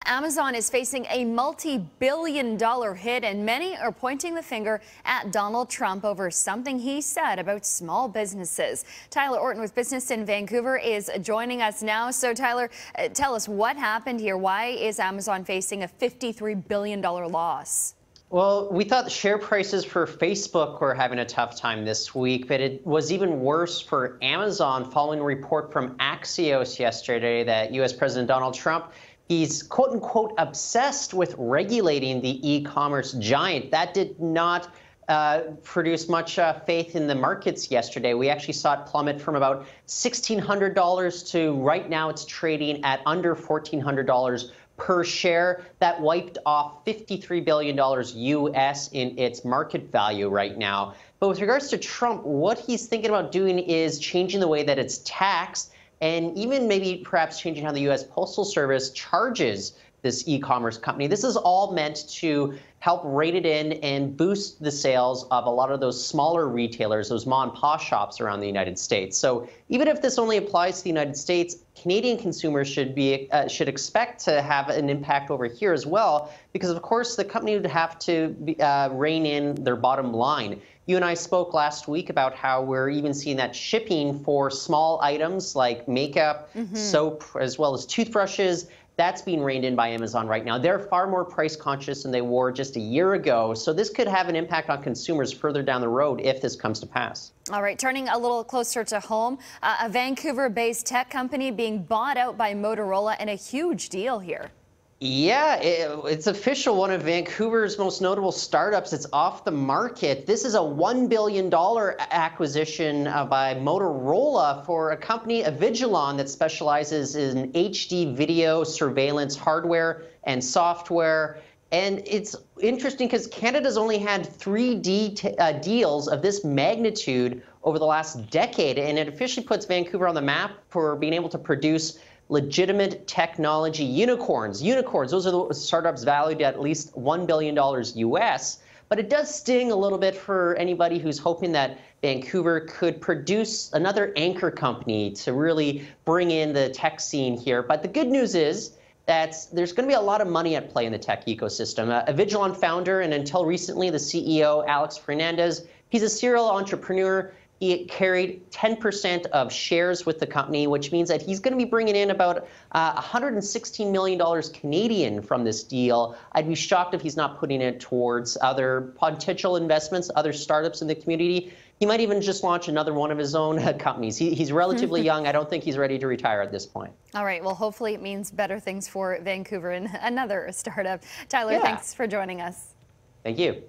Amazon is facing a multi-billion-dollar hit, and many are pointing the finger at Donald Trump over something he said about small businesses. Tyler Orton with Business in Vancouver is joining us now. So Tyler, tell us what happened here. Why is Amazon facing a $53 billion loss? Well, we thought the share prices for Facebook were having a tough time this week, but it was even worse for Amazon following a report from Axios yesterday that U.S. President Donald Trump, he's quote-unquote obsessed with regulating the e-commerce giant. That did not produce much faith in the markets yesterday. We actually saw it plummet from about $1,600 to right now it's trading at under $1,400 per share. That wiped off $53 billion US in its market value right now. But with regards to Trump, what he's thinking about doing is changing the way that it's taxed, and even maybe perhaps changing how the U.S. Postal Service charges this e-commerce company. This is all meant to help rate it in and boost the sales of a lot of those smaller retailers, those mom and pop shops around the United States. So even if this only applies to the United States, Canadian consumers should expect to have an impact over here as well, because of course the company would have to rein in their bottom line. You and I spoke last week about how we're even seeing that shipping for small items like makeup, soap, as well as toothbrushes, that's being reined in by Amazon right now. They're far more price conscious than they were just a year ago. So this could have an impact on consumers further down the road if this comes to pass. All right, turning a little closer to home, a Vancouver-based tech company being bought out by Motorola in a huge deal here. Yeah, it's official. One of Vancouver's most notable startups. It's off the market. This is a $1 billion acquisition by Motorola for a company, Avigilon, that specializes in HD video surveillance hardware and software. And it's interesting because Canada's only had 3D deals of this magnitude over the last decade, and it officially puts Vancouver on the map for being able to produce legitimate technology unicorns. Unicorns, those are the startups valued at least $1 billion US. But it does sting a little bit for anybody who's hoping that Vancouver could produce another anchor company to really bring in the tech scene here. But the good news is that there's going to be a lot of money at play in the tech ecosystem. Avigilon founder and until recently the CEO, Alex Fernandez, he's a serial entrepreneur. He carried 10% of shares with the company, which means that he's going to be bringing in about $116 million Canadian from this deal. I'd be shocked if he's not putting it towards other potential investments, other startups in the community. He might even just launch another one of his own companies. He's relatively young. I don't think he's ready to retire at this point. All right. Well, hopefully it means better things for Vancouver and another startup. Tyler, thanks for joining us. Thank you.